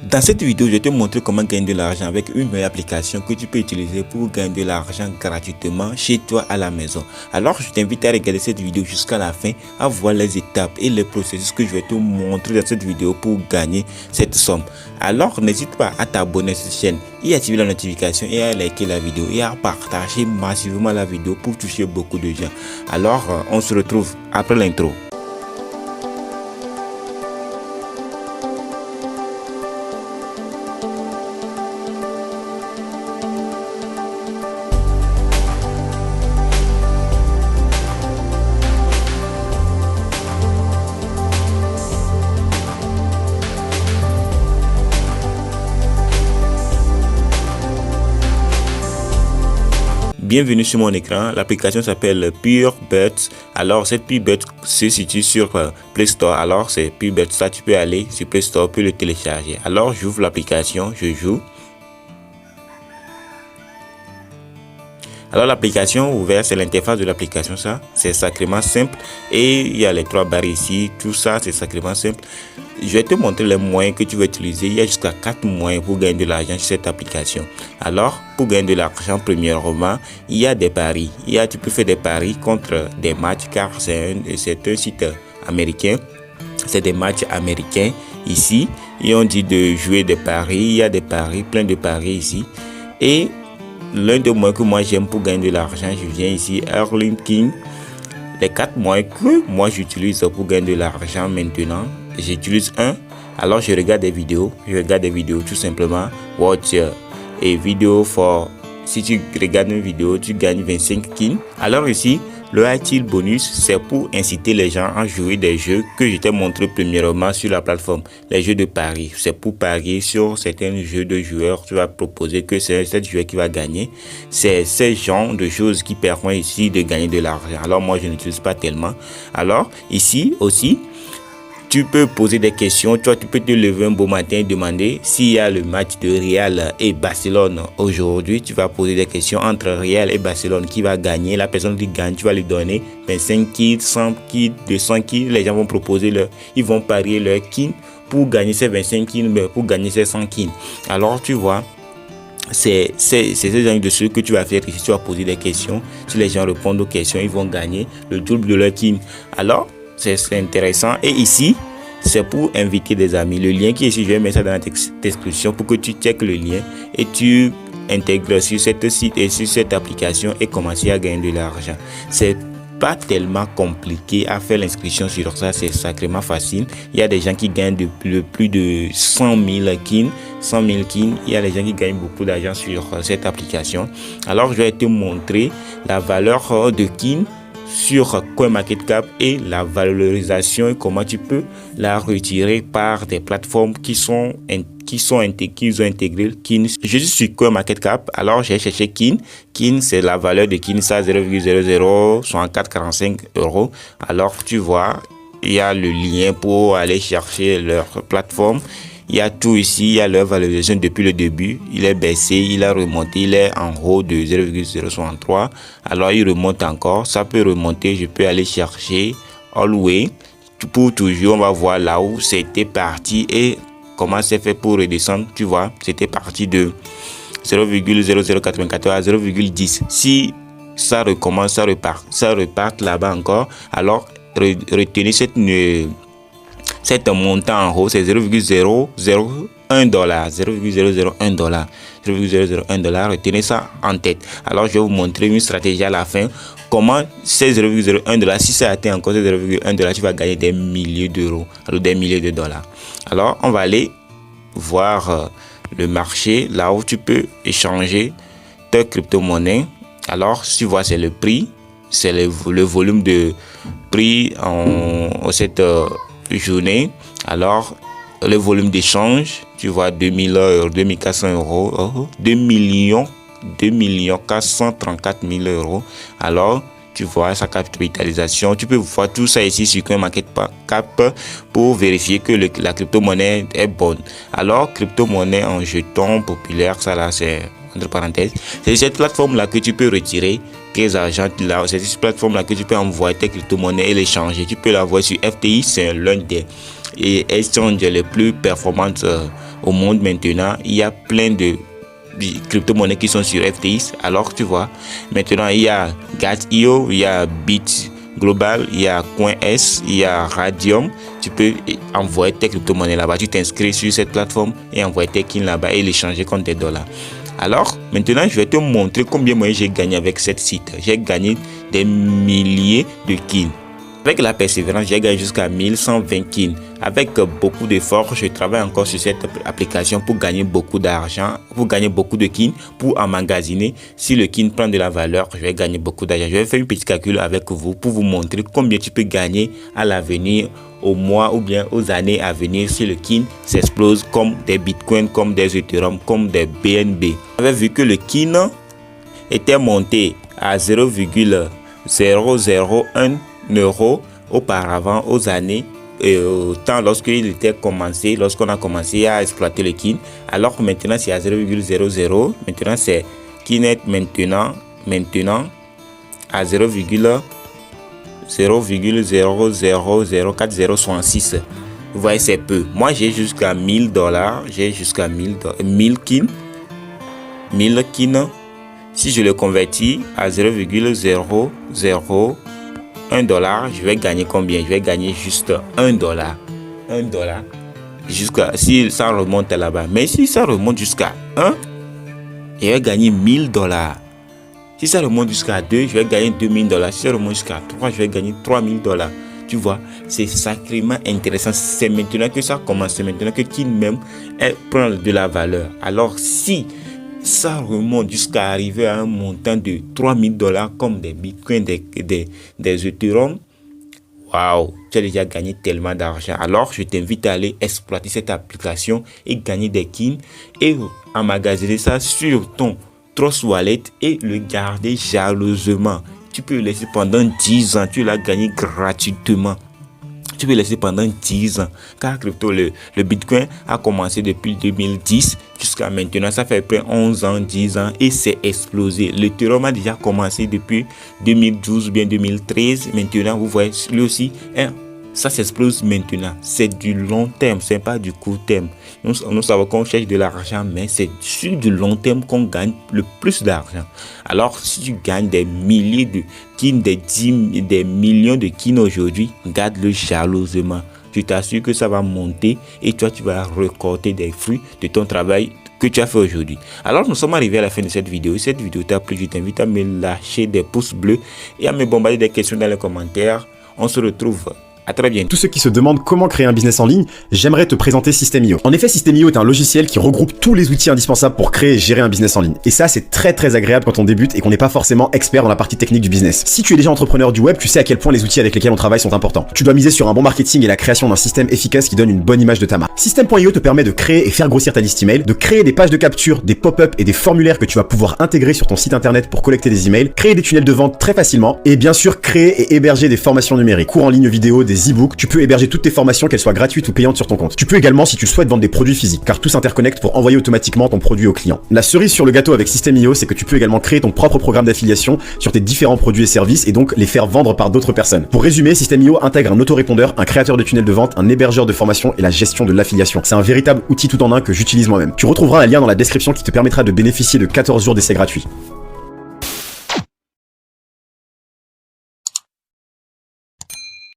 Dans cette vidéo, je vais te montrer comment gagner de l'argent avec une meilleure application que tu peux utiliser pour gagner de l'argent gratuitement chez toi à la maison. Alors, je t'invite à regarder cette vidéo jusqu'à la fin, à voir les étapes et les processus que je vais te montrer dans cette vidéo pour gagner cette somme. Alors, n'hésite pas à t'abonner à cette chaîne et à activer la notification et à liker la vidéo et à partager massivement la vidéo pour toucher beaucoup de gens. Alors, on se retrouve après l'intro. Bienvenue sur mon écran, l'application s'appelle PureBet. Alors cette PureBet se situe sur Play Store. Alors c'est PureBet, ça tu peux aller sur Play Store pour le télécharger. Alors j'ouvre l'application, je joue. Alors l'application ouverte, c'est l'interface de l'application, ça c'est sacrément simple et il y a les trois barres ici, tout ça c'est sacrément simple. Je vais te montrer les moyens que tu vas utiliser. Il y a jusqu'à 4 moyens pour gagner de l'argent sur cette application. Alors pour gagner de l'argent, premièrement, il y a des paris. Tu peux faire des paris contre des matchs car c'est un site américain. C'est des matchs américains ici et on dit de jouer des paris. Il y a des paris, plein de paris ici et l'un des moyens que moi j'aime pour gagner de l'argent, je viens ici, Earning King. Les 4 moyens que moi j'utilise pour gagner de l'argent maintenant, j'utilise un. Alors je regarde des vidéos, tout simplement. Watch et vidéo for. Si tu regardes une vidéo, tu gagnes 25 kins. Alors ici, le High bonus, c'est pour inciter les gens à jouer des jeux que je t'ai montré premièrement sur la plateforme. Les jeux de paris, c'est pour parier sur certains jeux de joueurs. Tu vas proposer que c'est cet joueur qui va gagner. C'est ce genre de choses qui permettent ici de gagner de l'argent. Alors moi, je n'utilise pas tellement. Alors ici aussi, tu peux poser des questions. Tu peux te lever un beau matin et demander s'il y a le match de Real et Barcelone aujourd'hui. Tu vas poser des questions entre Real et Barcelone. Qui va gagner? La personne qui gagne, tu vas lui donner 25 kits, 100 kits, 200 kits. Les gens vont proposer ils vont parier leur kit pour gagner ces 25 kits, mais pour gagner ces 100 kits. Alors tu vois, c'est ce genre de choses que tu vas faire ici. Tu vas poser des questions. Si les gens répondent aux questions, ils vont gagner le double de leur kit. Alors c'est intéressant. Et ici, c'est pour inviter des amis. Le lien qui est ici, je vais mettre ça dans la description pour que tu checkes le lien et tu intègres sur cette site et sur cette application et commencer à gagner de l'argent. C'est pas tellement compliqué à faire l'inscription sur ça, c'est sacrément facile. Il y a des gens qui gagnent plus de 100 000 kins. Il y a des gens qui gagnent beaucoup d'argent sur cette application. Alors, je vais te montrer la valeur de kins sur CoinMarketCap et la valorisation et comment tu peux la retirer par des plateformes qui ont intégré KIN. Je suis sur CoinMarketCap, alors j'ai cherché KIN. KIN, c'est la valeur de KIN, ça 0,006445 €. Alors tu vois, il y a le lien pour aller chercher leur plateforme. Il y a tout ici, il y a leur valorisation depuis le début. Il est baissé, il a remonté, il est en haut de 0,063. Alors il remonte encore, ça peut remonter, je peux aller chercher All-Way. Pour toujours, on va voir là où c'était parti et comment c'est fait pour redescendre. Tu vois, c'était parti de 0,0094 à 0,10. Si ça recommence, ça repart là-bas encore. Alors retenez cette montant en haut, c'est 0,001 $. 0,001 $. Retenez ça en tête. Alors, je vais vous montrer une stratégie à la fin. Comment ces 0,01 $, si ça atteint encore ces 0,1 $, tu vas gagner des milliers d'euros, alors des milliers de dollars. Alors, on va aller voir le marché, là où tu peux échanger tes crypto-monnaies. Alors, tu vois, c'est le prix, c'est le volume de prix en cette journée. Alors le volume d'échange, tu vois, 2400 €, 2 434 000 €. Alors tu vois sa capitalisation. Tu peux voir tout ça ici sur CoinMarketCap pour vérifier que la crypto-monnaie est bonne. Alors crypto-monnaie en jetons populaire, ça là c'est entre parenthèses, c'est cette plateforme là que tu peux retirer tes argent là. C'est cette plateforme là que tu peux envoyer tes crypto-monnaies et les changer. Tu peux l'envoyer sur FTX, c'est l'un des exchanges les plus performantes au monde maintenant, il y a plein de crypto-monnaies qui sont sur FTX. Alors tu vois, maintenant il y a Gat.io, il y a Bit Global, il y a CoinS, il y a Radium. Tu peux envoyer tes crypto-monnaies là-bas. Tu t'inscris sur cette plateforme et envoyer tes coins là-bas et les changer contre des dollars. Alors maintenant je vais te montrer combien moi j'ai gagné avec cette site. J'ai gagné des milliers de coins. Avec la persévérance, j'ai gagné jusqu'à 1120 coins. Avec beaucoup d'efforts, je travaille encore sur cette application pour gagner beaucoup d'argent, pour gagner beaucoup de coins, pour emmagasiner. Si le coin prend de la valeur, je vais gagner beaucoup d'argent. Je vais faire une petite calcul avec vous pour vous montrer combien tu peux gagner à l'avenir, au mois ou bien aux années à venir si le coin s'explose comme des bitcoins, comme des Ethereum, comme des BNB. J'avais vu que le coin était monté à 0,001 € auparavant aux années et au temps lorsqu'il était commencé, lorsqu'on a commencé à exploiter le coin, alors que maintenant c'est à 0,00. Maintenant c'est Kinet maintenant à 0,0004066. Vous voyez, c'est peu. Moi j'ai jusqu'à $1000, j'ai jusqu'à 1000 coins. 1000 coins. Si je le convertis à 0,001 $, je vais gagner combien? Je vais gagner juste $1. $1. Jusqu'à, si ça remonte là-bas. Mais si ça remonte jusqu'à 1, je vais gagner $1000. Si ça remonte jusqu'à 2, je vais gagner $2000. Si ça remonte jusqu'à 3, je vais gagner $3000. Tu vois, c'est sacrément intéressant. C'est maintenant que ça commence. C'est maintenant que qui même prend de la valeur. Alors si ça remonte jusqu'à arriver à un montant de $3000 comme des bitcoins, des Ethereum, waouh, tu as déjà gagné tellement d'argent. Alors je t'invite à aller exploiter cette application et gagner des coins et emmagasiner ça sur ton Trust Wallet et le garder jalousement. Tu peux le laisser pendant 10 ans, tu l'as gagné gratuitement. Tu peux laisser pendant 10 ans. Car crypto, le Bitcoin a commencé depuis 2010 jusqu'à maintenant. Ça fait près 11 ans, 10 ans et c'est explosé. L'Ethereum a déjà commencé depuis 2012 ou bien 2013. Maintenant, vous voyez, lui aussi, ça s'explose maintenant. C'est du long terme, c'est pas du court terme. Nous savons qu'on cherche de l'argent, mais c'est sur du long terme qu'on gagne le plus d'argent. Alors, si tu gagnes des milliers de coins, des millions de coins aujourd'hui, garde-le jalousement. Je t'assure que ça va monter et toi, tu vas récolter des fruits de ton travail que tu as fait aujourd'hui. Alors, nous sommes arrivés à la fin de cette vidéo. Si cette vidéo t'a plu, je t'invite à me lâcher des pouces bleus et à me bombarder des questions dans les commentaires. On se retrouve. À très bientôt. Tous ceux qui se demandent comment créer un business en ligne, j'aimerais te présenter System.io. En effet, System.io est un logiciel qui regroupe tous les outils indispensables pour créer et gérer un business en ligne. Et ça, c'est très agréable quand on débute et qu'on n'est pas forcément expert dans la partie technique du business. Si tu es déjà entrepreneur du web, tu sais à quel point les outils avec lesquels on travaille sont importants. Tu dois miser sur un bon marketing et la création d'un système efficace qui donne une bonne image de ta marque. System.io te permet de créer et faire grossir ta liste email, de créer des pages de capture, des pop-up et des formulaires que tu vas pouvoir intégrer sur ton site internet pour collecter des emails, créer des tunnels de vente très facilement et bien sûr créer et héberger des formations numériques, cours en ligne vidéo, des e-books. Tu peux héberger toutes tes formations, qu'elles soient gratuites ou payantes sur ton compte. Tu peux également, si tu souhaites, vendre des produits physiques, car tout s'interconnecte pour envoyer automatiquement ton produit au client. La cerise sur le gâteau avec System.io, c'est que tu peux également créer ton propre programme d'affiliation sur tes différents produits et services et donc les faire vendre par d'autres personnes. Pour résumer, System.io intègre un autorépondeur, un créateur de tunnels de vente, un hébergeur de formation et la gestion de l'affiliation. C'est un véritable outil tout en un que j'utilise moi-même. Tu retrouveras un lien dans la description qui te permettra de bénéficier de 14 jours d'essai gratuit.